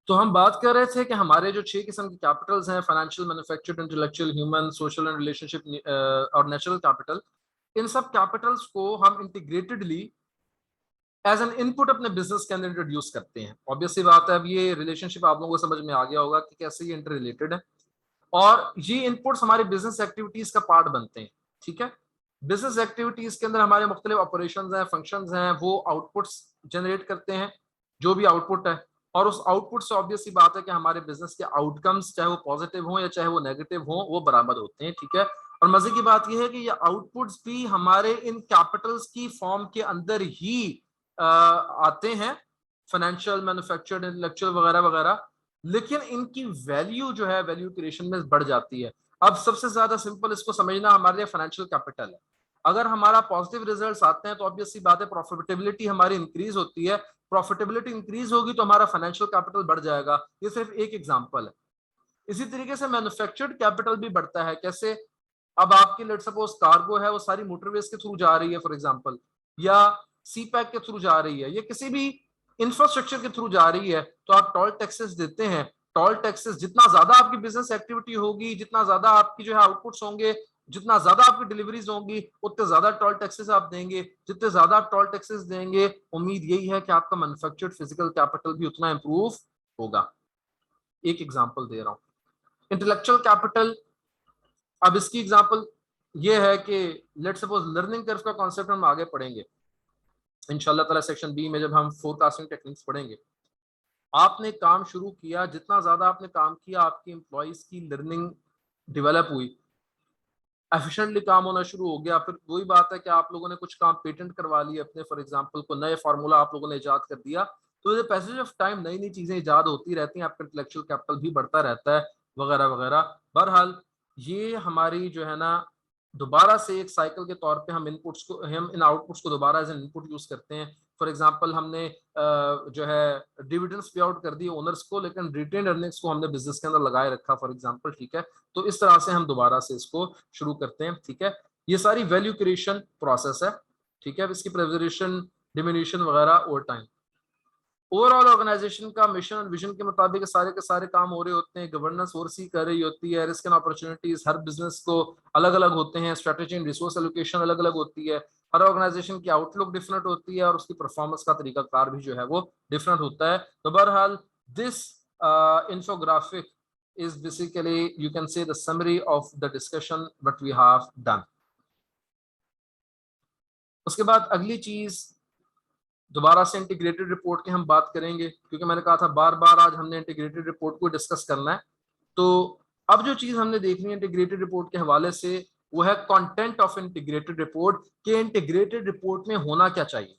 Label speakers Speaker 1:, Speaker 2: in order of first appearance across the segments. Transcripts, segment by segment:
Speaker 1: तो हम बात कर रहे थे कि हमारे जो 6 किस्म के कैपिटल्स हैं, financial, manufactured, intellectual, human, social and relationship और नेचुरल कैपिटल, इन सब कैपिटल्स को हम इंटीग्रेटेडली एज एन इनपुट अपने बिजनेस के अंदर इंट्रोड्यूस करते हैं। ऑब्वियसली बात है, अब ये रिलेशनशिप आप लोगों को समझ में आ गया होगा कि कैसे ये इंटर रिलेटेड है, और ये इनपुट्स हमारे बिजनेस एक्टिविटीज का पार्ट बनते हैं। ठीक है, बिजनेस एक्टिविटीज के अंदर हमारे मुख्तलिफ ऑपरेशंस हैं, फंक्शंस हैं, वो आउटपुट्स जनरेट करते हैं, जो भी आउटपुट है, और उस आउटपुट से ऑब्वियस सी बात है कि हमारे बिजनेस के आउटकम्स, चाहे वो पॉजिटिव हो या चाहे वो नेगेटिव हो, वो बरामद होते हैं। ठीक है, और मजे की बात यह है कि ये आउटपुट्स भी हमारे इन कैपिटल्स की फॉर्म के अंदर ही आते हैं, फाइनेंशियल, मैन्युफैक्चर्ड, इंटेलेक्चुअल वगैरह वगैरह, लेकिन इनकी वैल्यू जो है वैल्यू क्रिएशन में बढ़ जाती है। अब सबसे ज्यादा सिंपल इसको समझना हमारे लिए फाइनेंशियल कैपिटल है। अगर हमारा पॉजिटिव रिजल्ट्स आते हैं तो ऑब्वियस सी बात है प्रॉफिटेबिलिटी हमारी इंक्रीज होती है, प्रॉफिटेबिलिटी इंक्रीज होगी तो हमारा फाइनेंशियल कैपिटल बढ़ जाएगा। ये सिर्फ एक एग्जांपल है। इसी तरीके से मैन्युफैक्चर्ड कैपिटल भी बढ़ता है। कैसे? अब आपकी लेट्स सपोज कार्गो है, वो सारी मोटरवेज के थ्रू जा रही है फॉर एग्जांपल, या सी पैक के थ्रू जा रही है, या किसी भी इंफ्रास्ट्रक्चर के थ्रू जा रही है, तो आप टोल टैक्सेस देते हैं। टोल टैक्सेस, जितना ज्यादा आपकी बिजनेस एक्टिविटी होगी, जितना ज्यादा आपकी जो है आउटपुट्स होंगे, जितना ज्यादा आपकी डिलीवरीज होंगी, उतने ज्यादा टोल टैक्सेस आप देंगे। जितने ज्यादा आप टोल टैक्सेस देंगे, उम्मीद यही है कि आपका मैन्युफैक्चर्ड फिजिकल कैपिटल भी उतना इंप्रूव होगा। एक एग्जांपल दे रहा हूं, इंटेलेक्चुअल कैपिटल। अब इसकी एग्जांपल ये है कि लेट्स सपोज लर्निंग कर्व का कॉन्सेप्ट हम आगे पढ़ेंगे इंशाल्लाह ताला सेक्शन बी में, जब हम फोरकास्टिंग टेक्निक्स पढ़ेंगे। आपने काम शुरू किया, जितना ज्यादा आपने काम किया, आपकी एम्प्लॉइज की लर्निंग डेवलप हुई, एफिशिएंटली काम होना शुरू हो गया। फिर वही बात है कि आप लोगों ने कुछ काम पेटेंट करवा लिए अपने, फॉर एग्जांपल को नए फार्मूला आप लोगों ने इजाद कर दिया, तो ये पैसेज ऑफ टाइम नई नई चीजें इजाद होती रहती हैं, आपका इंटेलेक्चुअल कैपिटल भी बढ़ता रहता है, वगैरह वगैरह। बहरहाल ये हमारी जो है ना, दोबारा से एक साइकिल के तौर पे हम इनपुट्स को, हम इन आउटपुट्स को दोबारा एज एन इनपुट यूज करते हैं। फॉर एग्जांपल हमने जो है डिविडेंड्स पे आउट कर दिए ओनर्स को, लेकिन रिटेन अर्निंग्स को हमने बिजनेस के अंदर लगाए रखा फॉर एग्जांपल। ठीक है, तो इस तरह से हम दोबारा से इसको शुरू करते हैं। ठीक है, ये सारी वैल्यू क्रिएशन प्रोसेस है। ठीक है, इसकी प्रिजर्वेशन, डिमिन्यूशन वगैरह ओवर टाइम। ओवरऑल ऑर्गेनाइजेशन का मिशन और विजन के मुताबिक सारे के सारे काम हो रहे होते हैं। गवर्नेंस ओवरसी कर रही होती है। Risk and opportunities her business को अलग अलग होते हैं। स्ट्रेटेजी एंड रिसोर्स एलोकेशन अलग अलग होती है। हर ऑर्गेनाइजेशन की आउटलुक डिफरेंट होती है, और उसकी परफॉर्मेंस का तरीकाकार भी जो है वो डिफरेंट होता है। तो बहरहाल this infographic is basically, you can say, the summary of the discussion what we have done. उसके बाद अगली चीज दोबारा से इंटीग्रेटेड रिपोर्ट की हम बात करेंगे, क्योंकि मैंने कहा था बार बार आज हमने इंटीग्रेटेड रिपोर्ट को डिस्कस करना है। तो अब जो चीज हमने देखनी है इंटीग्रेटेड रिपोर्ट के हवाले से, वो है कंटेंट ऑफ इंटीग्रेटेड रिपोर्ट, के इंटीग्रेटेड रिपोर्ट में होना क्या चाहिए।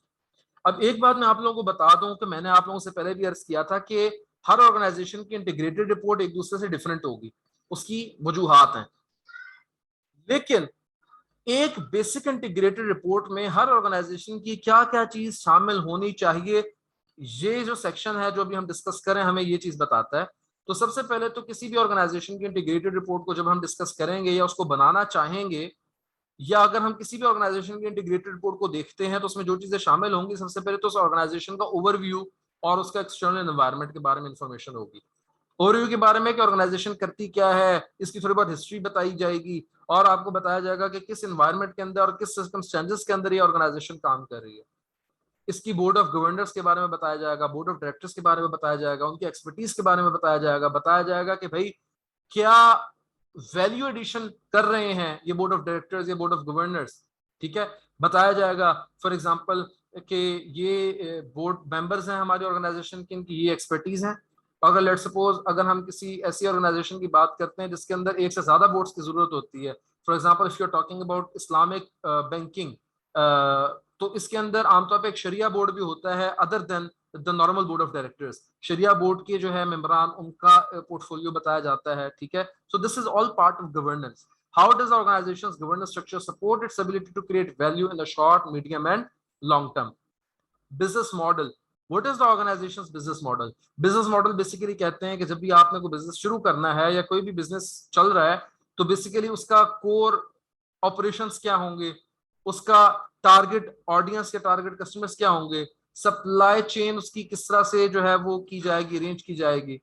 Speaker 1: अब एक बात मैं आप लोगों को बता दूं कि मैंने आप लोगों से पहले भी अर्ज किया था कि हर ऑर्गेनाइजेशन की इंटीग्रेटेड रिपोर्ट एक दूसरे से डिफरेंट होगी, उसकी वजूहात हैं, लेकिन एक बेसिक इंटीग्रेटेड रिपोर्ट में हर ऑर्गेनाइजेशन की क्या क्या चीज शामिल होनी चाहिए, ये जो सेक्शन है जो अभी हम डिस्कस करें हमें ये चीज बताता है। तो सबसे पहले तो किसी भी ऑर्गेनाइजेशन की इंटीग्रेटेड रिपोर्ट को जब हम डिस्कस करेंगे या उसको बनाना चाहेंगे, या अगर हम किसी भी ऑर्गेनाइजेशन की इंटीग्रेटेड रिपोर्ट को देखते हैं, तो उसमें जो चीजें शामिल होंगी, सबसे पहले तो उस ऑर्गेनाइजेशन का ओवरव्यू और उसका एक्सटर्नल एनवायरनमेंट के बारे में इंफॉर्मेशन होगी। ओवरव्यू के बारे में कि ऑर्गेनाइजेशन करती क्या है, इसकी थोड़ी बहुत हिस्ट्री बताई जाएगी, और आपको बताया जाएगा कि किस एनवायरनमेंट के अंदर और किस सर्कमस्टेंसेस के अंदर ये ऑर्गेनाइजेशन काम कर रही है। इसकी बोर्ड ऑफ गवर्नर्स के बारे में बताया जाएगा, बोर्ड ऑफ डायरेक्टर्स के बारे में बताया जाएगा, उनकी एक्सपर्टीज के बारे में बताया जाएगा कि भाई क्या वैल्यू एडिशन कर रहे हैं ये बोर्ड ऑफ डायरेक्टर्स, ये बोर्ड ऑफ गवर्नर्स। ठीक है, बताया जाएगा फॉर एग्जांपल कि ये बोर्ड मेंबर्स हैं हमारी ऑर्गेनाइजेशन की, इनकी ये एक्सपर्टीज हैं। अगर लेट सपोज अगर हम किसी ऐसी ऑर्गेनाइजेशन की बात करते हैं जिसके अंदर एक से ज्यादा बोर्ड्स की जरूरत होती है, for example if you are talking about Islamic banking, तो इसके अंदर आमतौर पर एक शरिया बोर्ड भी होता है other than the normal board of directors. शरिया बोर्ड के जो है मेंबरान, उनका पोर्टफोलियो बताया जाता है। ठीक है, so this is all part of governance. How does organisation's governance structure support its ability to create value in the short, medium and long term. Business model, what is the organisation's business model. Business model basically कहते हैं कि जब भी आपने कोई business शुरू करना है या कोई भी बिजनेस चल रहा है, तो बेसिकली उसका कोर ऑपरेशंस क्या होंगे, उसका टारगेट ऑडियंस के टारगेट कस्टमर्स क्या होंगे, सप्लाई चेन उसकी किस तरह से जो है वो की जाएगी, अरेंज की जाएगी,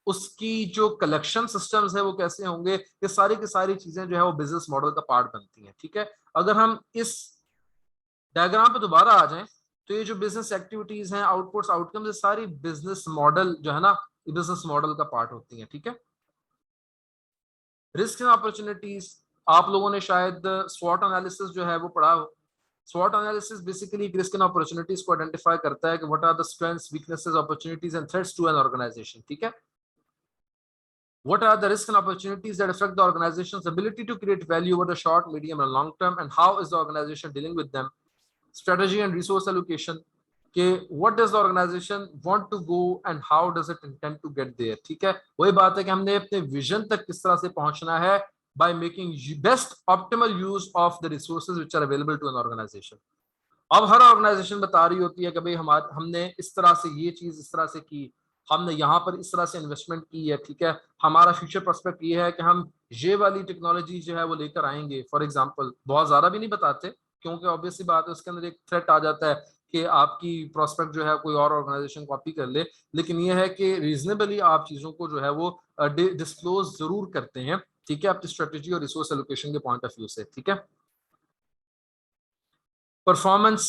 Speaker 1: उसकी जो कलेक्शन सिस्टम्स है वो कैसे होंगे, ये सारी की सारी चीजें जो है वो बिजनेस मॉडल का पार्ट बनती हैं। ठीक है, अगर हम इस डायग्राम पे दोबारा आ जाएं तो ये जो बिजनेस एक्टिविटीज हैं, आउटपुट्स, आउटकम्स, ये सारी बिजनेस मॉडल जो है ना, ये बिजनेस मॉडल का पार्ट होती हैं। ठीक है, रिस्क एंड अपॉर्चुनिटीज, आप लोगों ने शायद स्वॉट एनालिसिस जो है वो पढ़ा हो। स्वॉट analysis basically risk and opportunities को आइडेंटिफाई करता है कि what are the strengths, weaknesses, opportunities and threats to an organisation. ठीक है, what are the risks and opportunities that affect the organization's ability to create value over the short, medium and long term, and how is the organization dealing with them? Strategy and resource allocation, कि what does the organization want to go and how does it intend to get there। ठीक है, वही बात है कि हमने अपने vision तक किस तरह से पहुंचना है by making best optimal use of the resources which are available to an organization। अब हर ऑर्गेनाइजेशन बता रही होती है कि भाई हमने इस तरह से ये चीज इस तरह से की, हमने यहाँ पर इस तरह से इन्वेस्टमेंट की है। ठीक है, हमारा फ्यूचर पर्सपेक्ट ये है कि हम ये वाली टेक्नोलॉजी जो है वो लेकर आएंगे। फॉर एग्जांपल, बहुत ज्यादा भी नहीं बताते क्योंकि ऑब्वियसली बात है उसके अंदर एक थ्रेट आ जाता है कि आपकी प्रोस्पेक्ट जो है कोई और ऑर्गेनाइजेशन कॉपी कर ले, लेकिन ये है कि रीजनेबली आप चीजों को जो है वो डिस्क्लोज जरूर करते हैं। ठीक है, आपकी स्ट्रेटेजी और रिसोर्स एलोकेशन के पॉइंट ऑफ व्यू से। ठीक है, performance,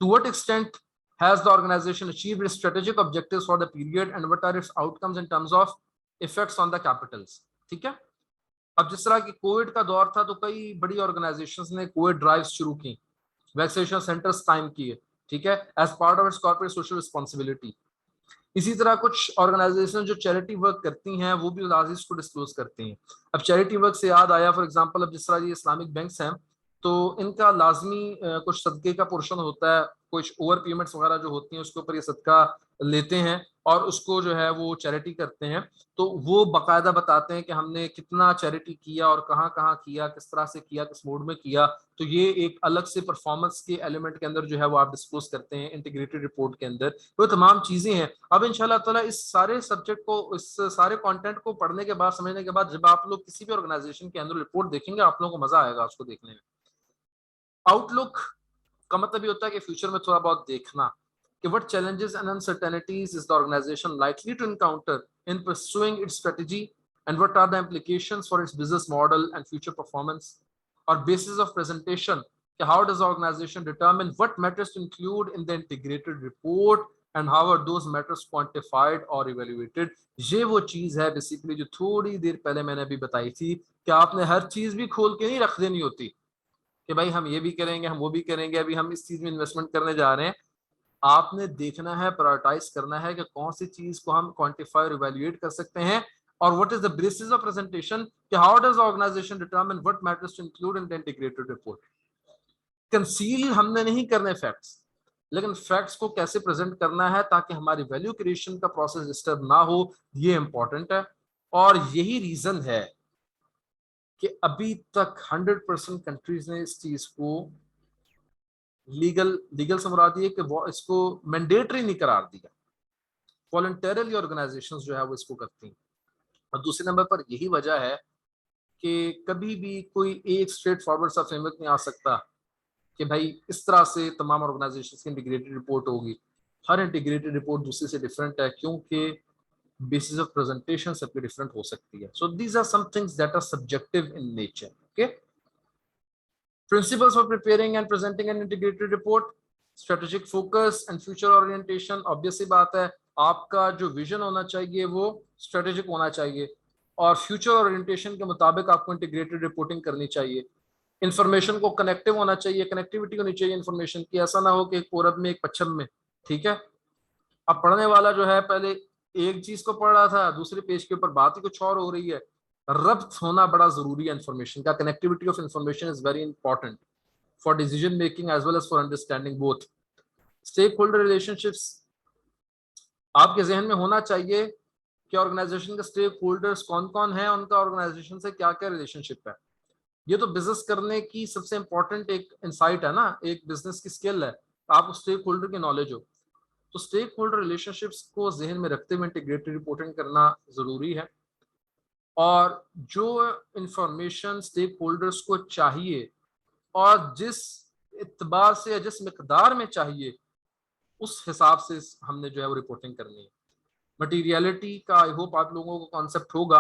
Speaker 1: to what extent has the organization achieved its strategic objectives for the period and what are its outcomes in terms of effects on the capitals। ठीक है, अब जिस तरह की कोविड का दौर था तो कई बड़ी ऑर्गेनाइजेशंस ने कोविड ड्राइव शुरू की, वैक्सीनेशन सेंटर्स कायम किए। ठीक है, as part of its corporate social responsibility. इसी तरह कुछ ऑर्गेनाइजेशन जो चैरिटी वर्क करती हैं वो भी लाजिज को डिस्क्लोज करती हैं। अब चैरिटी वर्क से याद आया, फॉर एग्जांपल अब जिस तरह ये इस्लामिक बैंक्स हैं तो इनका लाजमी कुछ सदके का पोर्शन होता है, कुछ ओवर पेमेंट्स वगैरह जो होती हैं उसके ऊपर ये सदका लेते हैं और उसको जो है वो चैरिटी करते हैं। तो वो बाकायदा बताते हैं कि हमने कितना चैरिटी किया और कहाँ कहाँ किया, किस तरह से किया, किस मोड में किया। तो ये एक अलग से परफॉर्मेंस के एलिमेंट के अंदर जो है वो आप डिस्क्लोज करते हैं इंटीग्रेटेड रिपोर्ट के अंदर। वो तमाम चीजें हैं। अब इंशाल्लाह ताला इस सारे सब्जेक्ट को, इस सारे कंटेंट को पढ़ने के बाद, समझने के बाद, जब आप लोग किसी भी ऑर्गेनाइजेशन के अंदर रिपोर्ट देखेंगे आप लोगों को मजा आएगा उसको देखने में। आउटलुक का मतलब ये होता है कि फ्यूचर में थोड़ा बहुत देखना कि what challenges and uncertainties is the organization likely to encounter in pursuing its strategy and what are the implications for its business model and future performance। और basis of presentation कि how does the organization determine what matters to include in the integrated report and how are those matters quantified or evaluated। ये वो चीज है basically जो थोड़ी देर पहले मैंने अभी बताई थी कि आपने हर चीज भी खोल के नहीं रख देनी होती कि भाई हम ये भी करेंगे, हम वो भी करेंगे, अभी हम इस चीज में इन्वेस्टमेंट करने जा रहे हैं। आपने देखना है, प्रायोरिटाइज करना है कि कौन सी चीज को हम क्वांटिफाई और इवैल्यूएट कर सकते हैं और what is the basis of presentation कि how does the organisation determine what matters to include in the integrated report. Conceal हमने नहीं करने फैक्ट्स, लेकिन फैक्ट्स को कैसे प्रेजेंट करना है ताकि हमारी वैल्यू क्रिएशन का प्रोसेस डिस्टर्ब ना हो, ये इंपॉर्टेंट है। और यही रीजन है कि अभी तक 100% कंट्रीज ने इस चीज को लीगल लीगल से मुराद ये कि वो इसको मैंडेटरी नहीं करार दिया, वॉलंटरली ऑर्गेनाइजेशंस जो है वो इसको करती हैं। और दूसरे नंबर पर यही वजह है कि कभी भी कोई एक स्ट्रेट फॉरवर्ड सा फ्रेमवर्क नहीं आ सकता कि भाई इस तरह से तमाम ऑर्गेनाइजेशंस की इंटीग्रेटेड रिपोर्ट होगी। हर इंटीग्रेटेड रिपोर्ट दूसरे से डिफरेंट है क्योंकि बेसिस ऑफ प्रेजेंटेशन सबकी डिफरेंट हो सकती है। So these are some things that are subjective in nature. Okay, principles for preparing and presenting an integrated report, strategic focus and future orientation। Obviously बात है आपका जो विजन होना चाहिए वो स्ट्रेटेजिक होना चाहिए और फ्यूचर ओरिएंटेशन के मुताबिक आपको इंटीग्रेटेड रिपोर्टिंग करनी चाहिए। इंफॉर्मेशन को कनेक्टिव होना चाहिए, कनेक्टिविटी होनी चाहिए इंफॉर्मेशन की, ऐसा ना हो कि एक पूरब में एक पश्चिम में। ठीक है, अब पढ़ने वाला जो है पहले एक चीज को पढ़ रहा था, दूसरे पेज के ऊपर बात ही कुछ और हो रही है। रब्त होना बड़ा जरूरी है इंफॉर्मेशन का, connectivity of information is very important for decision making as well as for understanding both. Stakeholder relationships आपके जहन में होना चाहिए कि ऑर्गेनाइजेशन के स्टेक होल्डर्स कौन कौन है, उनका ऑर्गेनाइजेशन से क्या क्या रिलेशनशिप है। ये तो बिजनेस करने की सबसे इंपॉर्टेंट एक इंसाइट है ना, एक बिजनेस की स्किल है, आप स्टेक होल्डर की नॉलेज हो। तो स्टेक होल्डर रिलेशनशिप्स को जहन में रखते हुए इंटीग्रेटेड रिपोर्टिंग करना जरूरी है। और जो इंफॉर्मेशन स्टेक होल्डर्स को चाहिए और जिस इतबार से या जिस मिकदार में चाहिए उस हिसाब से हमने जो है वो रिपोर्टिंग करनी है। मटीरियलिटी का आई होप आप लोगों को कॉन्सेप्ट होगा।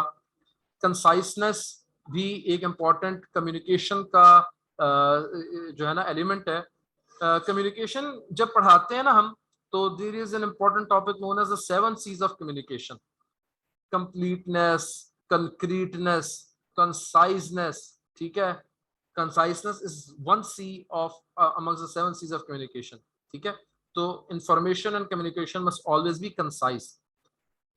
Speaker 1: कंसाइसनेस भी एक इम्पॉर्टेंट कम्युनिकेशन का जो है ना एलिमेंट है। कम्युनिकेशन जब पढ़ाते हैं ना हम, तो there is an important topic known as the 7 C's of communication. Completeness, concreteness, conciseness, ठीक है। Conciseness is 1 C of amongst the 7 C's of communication, ठीक है। तो information and communication must always be concise.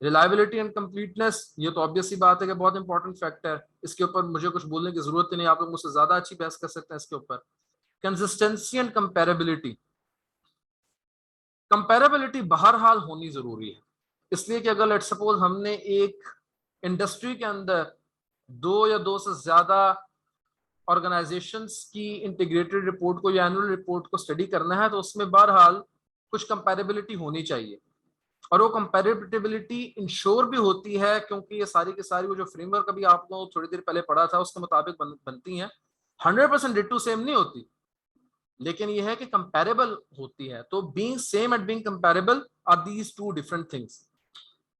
Speaker 1: Reliability and completeness, ये तो obvious सी बात है कि बहुत इंपॉर्टेंट फैक्टर है, इसके ऊपर मुझे कुछ बोलने की जरूरत ही नहीं, आप लोग मुझसे ज्यादा अच्छी बहस कर सकते हैं इसके ऊपर। कंसिस्टेंसी एंड कंपेरेबिलिटी, कंपेरेबिलिटी बहरहाल होनी जरूरी है, इसलिए कि अगर लेट सपोज हमने एक इंडस्ट्री के अंदर 2 या 2 से ज्यादा ऑर्गेनाइजेशंस की इंटीग्रेटेड रिपोर्ट को या एनुअल रिपोर्ट को स्टडी करना है, तो उसमें बहरहाल कुछ कंपेरेबिलिटी होनी चाहिए। और वो कंपेरेबिलिटी इंश्योर भी होती है क्योंकि ये सारी की सारी वो जो फ्रेमवर्क अभी आपको थोड़ी देर पहले पढ़ा था उसके मुताबिक बनती हैं। 100% डिटू सेम नहीं होती, लेकिन ये है कि कंपेरेबल होती है। तो being same and being comparable are these two different things.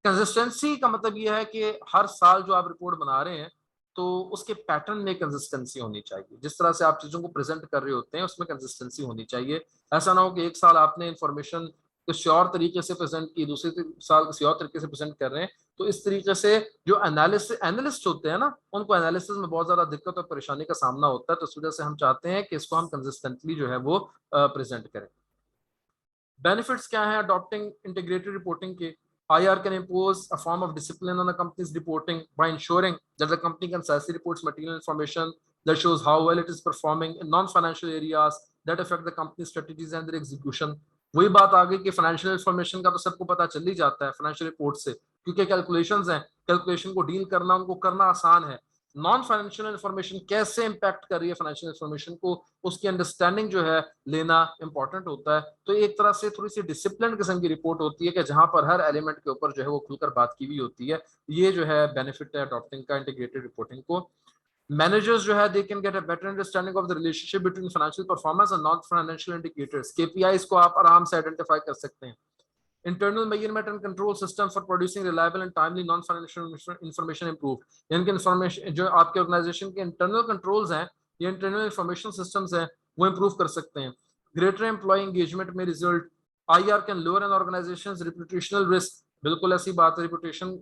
Speaker 1: Consistency का मतलब ये है कि हर साल जो आप रिपोर्ट बना रहे हैं तो उसके पैटर्न में कंसिस्टेंसी होनी चाहिए, जिस तरह से आप चीजों को प्रेजेंट कर रहे होते हैं उसमें कंसिस्टेंसी होनी चाहिए। ऐसा ना हो कि एक साल आपने इंफॉर्मेशन किसी और तरीके से प्रेजेंट की, दूसरे साल किसी और तरीके से प्रेजेंट कर रहे हैं, तो इस तरीके से जो एनालिस्ट होते हैं ना, उनको एनालिसिस में बहुत ज्यादा दिक्कत और परेशानी का सामना होता है। तो इस वजह से हम चाहते हैं कि इसको हम कंसिस्टेंटली जो है वो प्रेजेंट करें। बेनिफिट्स क्या है अडॉप्टिंग इंटीग्रेटेड रिपोर्टिंग के? IR can impose a form of discipline on a company's reporting by ensuring that the company concisely reports material information that shows how well it is performing in non-financial areas that affect the company's strategies and their execution. वही बात आ गई कि financial information का तो सबको पता चल ही जाता है फाइनेंशियल रिपोर्ट से, क्योंकि कैलकुलेशंस हैं, कैलकुलेशन को डील करना, उनको करना आसान है। नॉन फाइनेंशियल इंफॉर्मेशन कैसे इंपैक्ट कर रही है फाइनेंशियल इंफॉर्मेशन को, उसकी अंडरस्टैंडिंग जो है लेना इंपॉर्टेंट होता है। तो एक तरह से थोड़ी सी डिसिप्लिन किस्म की रिपोर्ट होती है कि जहां पर हर एलिमेंट के ऊपर जो है वो खुलकर बात की हुई होती है। ये जो है बेनिफिट है अडॉप्टिंग का इंटीग्रेटेड रिपोर्टिंग को। मैनेजर्स जो है they can get a better understanding of the relationship between financial performance and non financial indicators. KPIs को आप आराम से आइडेंटिफाई कर सकते हैं। Internal measurement and control system for producing reliable and timely non-financial information improve। यानी कि information जो आपके ऑर्गेनाइजेशन के इंटरनल कंट्रोल्स हैं या इंटरनल इंफॉर्मेशन सिस्टम्स हैं वो इंप्रूव कर सकते हैं। ग्रेटर एम्प्लॉय एंगेजमेंट में result. IR can lower an organisation's reputational risk. बिल्कुल ऐसी बात है, रिप्यूटेशन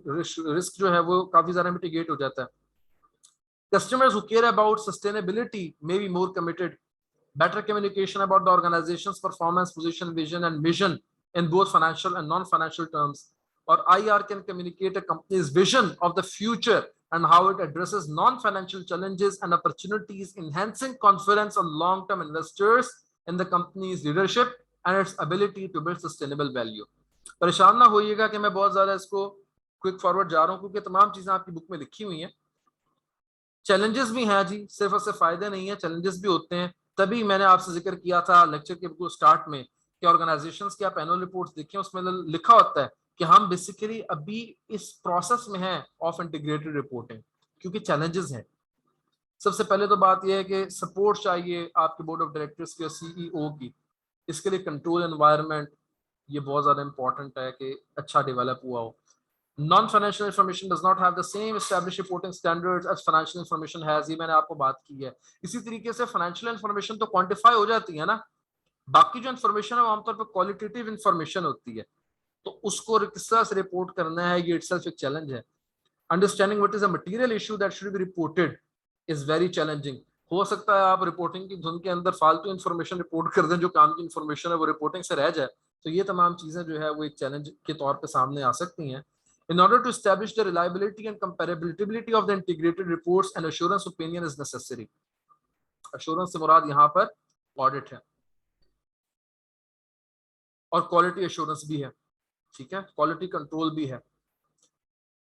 Speaker 1: रिस्क जो है वो काफी ज्यादा मिटिगेट हो जाता है। Customers who care about sustainability may be more committed। Better communication about the organization's performance, position, vision, and mission in both financial and non-financial terms. Or IR can communicate a company's vision of the future and how it addresses non-financial challenges and opportunities, enhancing confidence on long-term investors in the company's leadership and its ability to build sustainable value। परेशान ना होइएगा कि मैं बहुत ज्यादा इसको quick forward जा रहा हूँ, क्योंकि तमाम चीजें आपकी बुक में लिखी हुई हैं। चैलेंजेस भी हैं जी, सिर्फ और सिर्फ फायदे नहीं है, चैलेंजेस भी होते हैं। तभी मैंने आपसे जिक्र किया था लेक्चर के बिल्कुल स्टार्ट में कि ऑर्गेनाइजेशंस की आप एनुअल रिपोर्ट्स देखें, उसमें लिखा होता है कि हम बेसिकली अभी इस प्रोसेस में हैं ऑफ इंटीग्रेटेड रिपोर्टिंग, क्योंकि चैलेंजेस हैं। सबसे पहले तो बात यह है कि सपोर्ट चाहिए आपके बोर्ड ऑफ डायरेक्टर्स की और CEO की। इसके लिए कंट्रोल एनवायरनमेंट ये बहुत ज्यादा इंपॉर्टेंट है कि अच्छा डेवलप हुआ हो। Non-financial information does not have the same established reporting standards as financial information has। ये मैंने आपको बात की है। इसी तरीके से फाइनेंशियल इंफॉर्मेशन तो क्वांटिफाई हो जाती है ना, बाकी जो इन्फॉर्मेशन है वो आमतौर पर क्वालिटेटिव इंफॉर्मेशन होती है, तो उसको किस तरह से रिपोर्ट करना है ये इटसेल्फ एक चैलेंज है। Understanding what is a material issue that should be reported is very challenging. हो सकता है आप रिपोर्टिंग की धुन के अंदर फालतू इंफॉर्मेशन रिपोर्ट कर दें, जो काम की इंफॉर्मेशन है वो रिपोर्टिंग से रह जाए। तो ये तमाम चीजें जो है वो एक चैलेंज के तौर पे सामने आ सकती हैं। In order to establish the reliability and comparability of the integrated reports, an assurance opinion is necessary। assurance से मुराद यहाँ पर ऑडिट है और क्वालिटी एश्योरेंस भी है, ठीक है, क्वालिटी कंट्रोल भी है।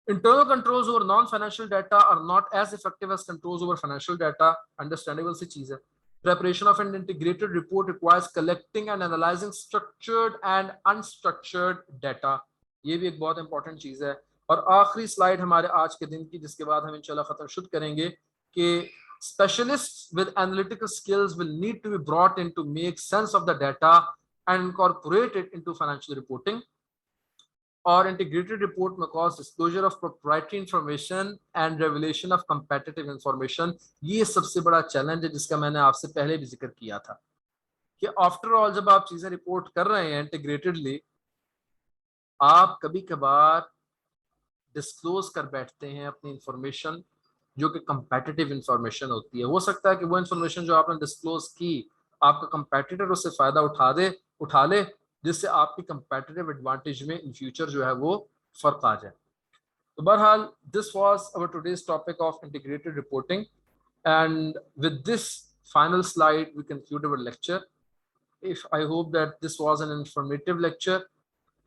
Speaker 1: Internal controls over non-financial data are not as effective as controls over financial data। Understandable सी चीज है। Preparation of an integrated report requires collecting and analyzing structured and unstructured data। ये भी एक बहुत इंपॉर्टेंट चीज है। और आखिरी स्लाइड हमारे आज के दिन की, जिसके बाद हम इंशाल्लाह खत्म शुरू करेंगे, कि specialists with analytical skills will need to be brought in to make sense of the data and incorporate it into financial reporting. Or integrated report may cause disclosure of proprietary information and revelation of competitive information. ये सबसे बड़ा challenge है जिसका मैंने आपसे पहले भी जिक्र किया था कि आफ्टर ऑल जब आप चीजें रिपोर्ट कर रहे हैं इंटीग्रेटेडली, आप कभी कभार डिस्क्लोज कर बैठते हैं अपनी इंफॉर्मेशन जो कि कंपेटिटिव इंफॉर्मेशन होती है। हो सकता है कि वो इंफॉर्मेशन जो आपने डिस्क्लोज की आपका कंपेटिटर उससे फायदा उठा ले, जिससे आपकी कंपेटिटिव एडवांटेज में इन फ्यूचर जो है वो फर्क आ जाए। तो बहरहाल this was our today's topic of integrated reporting, and with this final slide we conclude our lecture. If I hope that this was an informative lecture,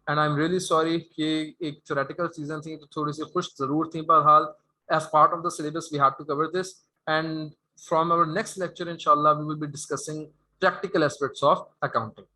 Speaker 1: and I'm really sorry कि एक theoretical season थी तो थोड़ी सी खुश जरूर थी, बहरहाल as part of the syllabus we have to cover this, and from our next lecture inshallah we will be discussing practical aspects of accounting.